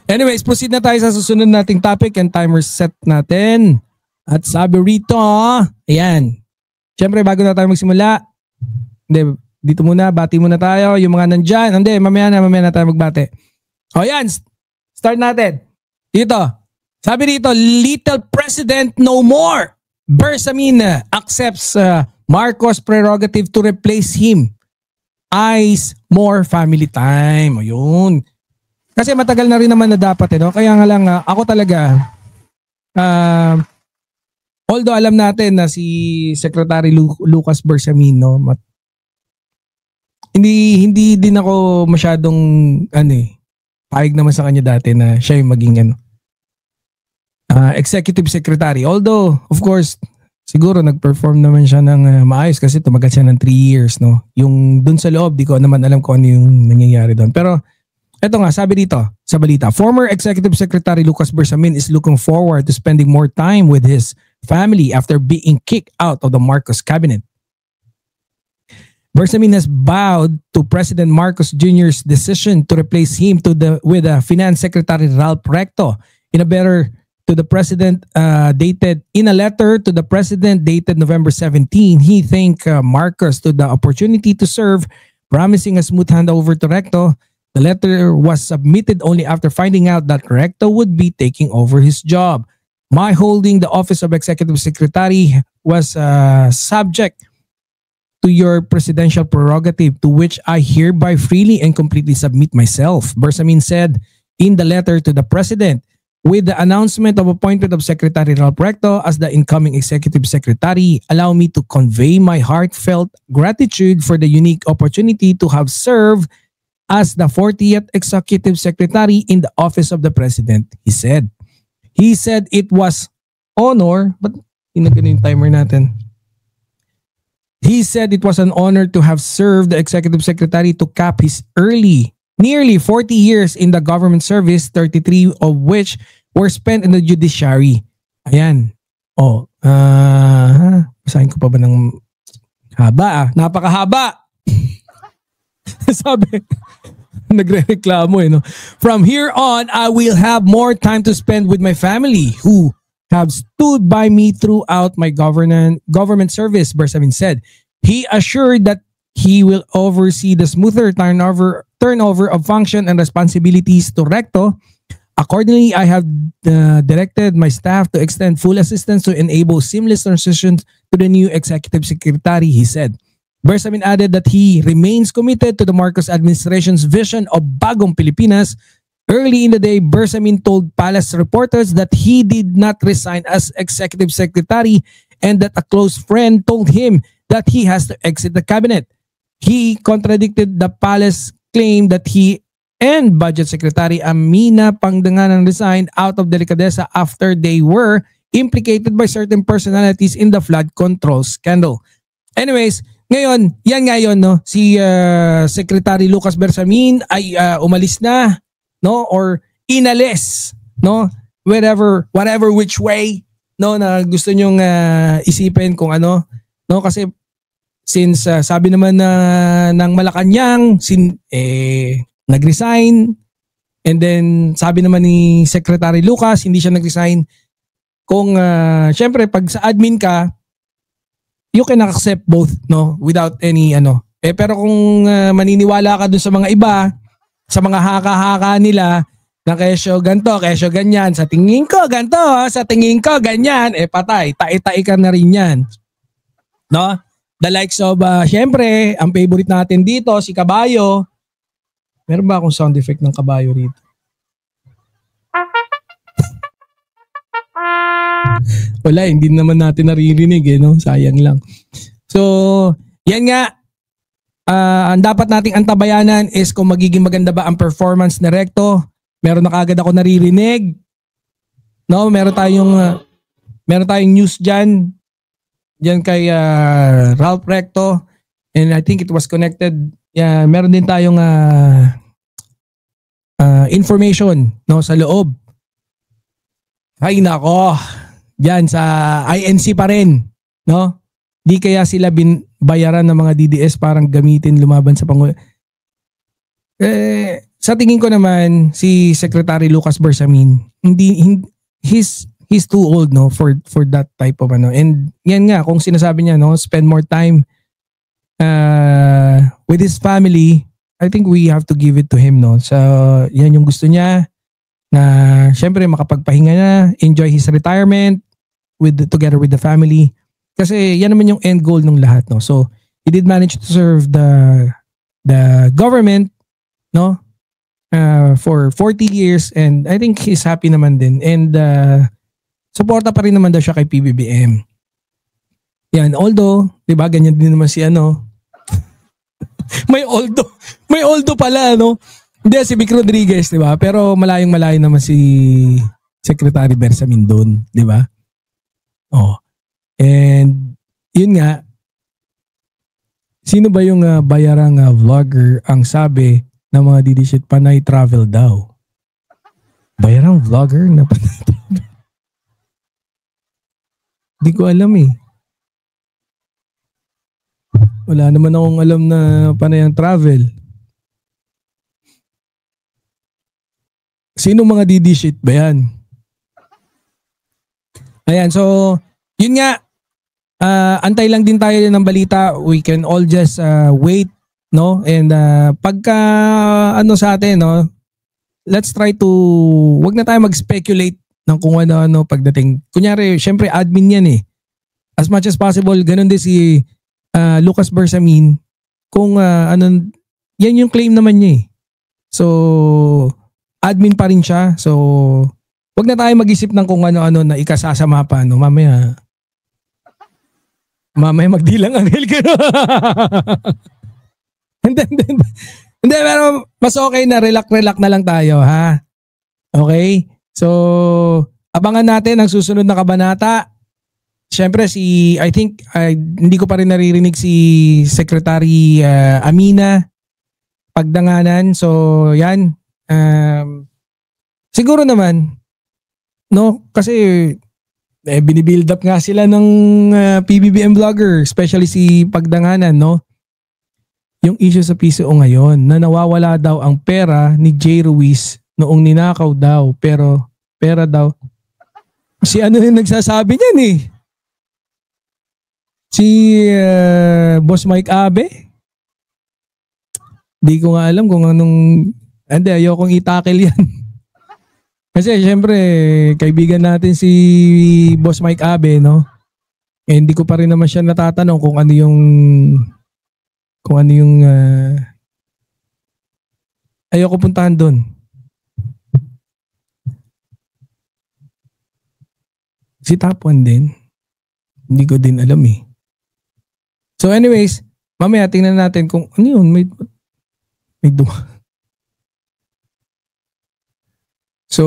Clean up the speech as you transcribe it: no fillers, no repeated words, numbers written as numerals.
Anyways, proceed na tayo sa susunod nating topic and timer set natin. At sabi rito, ayan. Siyempre, bago na tayo magsimula, dito muna, bati muna tayo. Yung mga nandyan, mamaya na tayo magbate. O yan, start natin. Dito, sabi rito, little president no more. Bersamin accepts Marcos prerogative to replace him. Eyes more family time. O yun. Kasi matagal na rin naman na dapat, no? Kaya nga lang, ako talaga, although alam natin na si Secretary Lucas Bersamin, no, hindi din ako masyadong paig naman sa kanya dati na siya yung maging executive secretary. Although, of course, siguro nag-perform naman siya ng maayos kasi tumagal siya ng 3 years, no. Yung dun sa loob, di ko naman alam kung ano yung nangyayari doon. Pero eto nga, sabi dito sa balita, former Executive Secretary Lucas Bersamin is looking forward to spending more time with his family after being kicked out of the Marcos cabinet. Bersamin has bowed to President Marcos Jr.'s decision to replace him with Finance Secretary Ralph Recto. In a letter to the President dated November 17, he thanked Marcos to the opportunity to serve, promising a smooth handover to Recto. The letter was submitted only after finding out that Recto would be taking over his job. My holding the office of Executive Secretary was subject to your presidential prerogative, to which I hereby freely and completely submit myself, Bersamin said in the letter to the President. With the announcement of appointment of Secretary Ralph Recto as the incoming Executive Secretary, allow me to convey my heartfelt gratitude for the unique opportunity to have served as the 40th Executive Secretary in the Office of the President, he said. He said it was honor, but yung timer natin. He said it was an honor to have served the Executive Secretary to cap his nearly 40 years in the government service, 33 of which were spent in the judiciary. Ayan. Basahin ko pa ba ng haba? Napakahaba! Sabi, nagre-reklamo no? From here on, I will have more time to spend with my family who have stood by me throughout my government service, Bersamin said. He assured that he will oversee the smoother turnover of function and responsibilities to Recto. Accordingly, I have directed my staff to extend full assistance to enable seamless transition to the new Executive Secretary, he said. Bersamin added that he remains committed to the Marcos administration's vision of Bagong Pilipinas. Early in the day, Bersamin told Palace reporters that he did not resign as Executive Secretary and that a close friend told him that he has to exit the cabinet. He contradicted the Palace claim that he and Budget Secretary Amina Pangandanan resigned out of delicadeza after they were implicated by certain personalities in the flood control scandal. Anyways, ngayon, no, si Secretary Lucas Bersamin ay umalis na, no, or inalis, no, whatever which way, no, na gusto nyong isipin kung ano, no, kasi since sabi naman ng Malacanang nag-resign, and then sabi naman ni Secretary Lucas hindi siya nag-resign. Kung syempre pag sa admin ka, you can accept both, no, without any pero kung maniniwala ka dun sa mga iba, sa mga haka-haka nila na kesyo ganto, kesyo ganyan, sa tingin ko ganto, sa tingin ko ganyan, patay, tai-tai ka na rin yan, no? The likes of syempre ang favorite natin dito si Kabayo. Meron ba akong sound effect ng Kabayo rito? Wala, hindi naman natin naririnig no? Sayang lang. So, yan nga. Ang dapat nating antabayanan is kung magiging maganda ba ang performance ni Recto. Meron na kagad ako naririnig. No, meron tayong news diyan kay Ralph Recto, and I think it was connected. Meron din tayong information, no, sa loob. Ay nako. Diyan sa INC pa rin, no? Di kaya sila bayaran ng mga DDS parang gamitin lumaban sa Pangulo. sa tingin ko naman si Secretary Lucas Bersamin, he's too old no for that type of ano. And yan nga kung sinasabi niya no, spend more time with his family, I think we have to give it to him no. So yan yung gusto niya na syempre makapagpahinga na, enjoy his retirement together with the family. Kasi yan naman yung end goal ng lahat no. So he did manage to serve the government no for 40 years and I think he's happy naman din and suporta pa rin naman daw siya kay PBBM. Yan, although 'di ba ganyan din naman si ano may although pala no. Hindi si Vic Rodriguez 'di ba? Pero malayong-malayo naman si Secretary Bersamin doon, 'di ba? Oh. And yun nga, sino ba yung bayarang vlogger ang sabi ng mga didishit panay travel daw? Bayarang vlogger na panay travel? Di ko alam eh. Wala naman akong alam na panay ang travel. Sino mga didishit ba yan? Ayan, so yun nga, antay lang din tayo ng balita. We can all just wait, no? And pagka ano sa atin, no? Let's try to wag na tayo mag-speculate ng kung ano-ano pagdating. Kunyari, syempre admin yan eh. As much as possible, ganun din si Lucas Bersamin. Kung yan yung claim naman niya eh. So, admin pa rin siya. So, wag na tayo mag-isip ng kung ano-ano na ikasasama pa, no? Mamaya magdilang anghel ka. Hindi, pero mas okay na relax na lang tayo, ha? Okay? So, abangan natin ang susunod na kabanata. Siyempre, hindi ko pa rin naririnig si Secretary Amina Pagdanganan. So, yan. Siguro naman, no? Kasi binibuild up nga sila ng PBBM vlogger, especially si Pagdanganan, no? Yung issue sa PCO ngayon na nawawala daw ang pera ni J. Ruiz noong ninakaw daw, pero pera daw. Si ano yung nagsasabi niyan eh? Si Boss Mike Abe? Di ko nga alam kung anong... Hindi, ayokong itakil yan. Kasi syempre, kaibigan natin si Boss Mike Abe, no? Eh, hindi ko pa rin naman siya natatanong kung ano yung ayoko puntahan doon. Si Top 1 din. Hindi ko din alam eh. So anyways, mamaya tingnan natin kung ano yun. May So,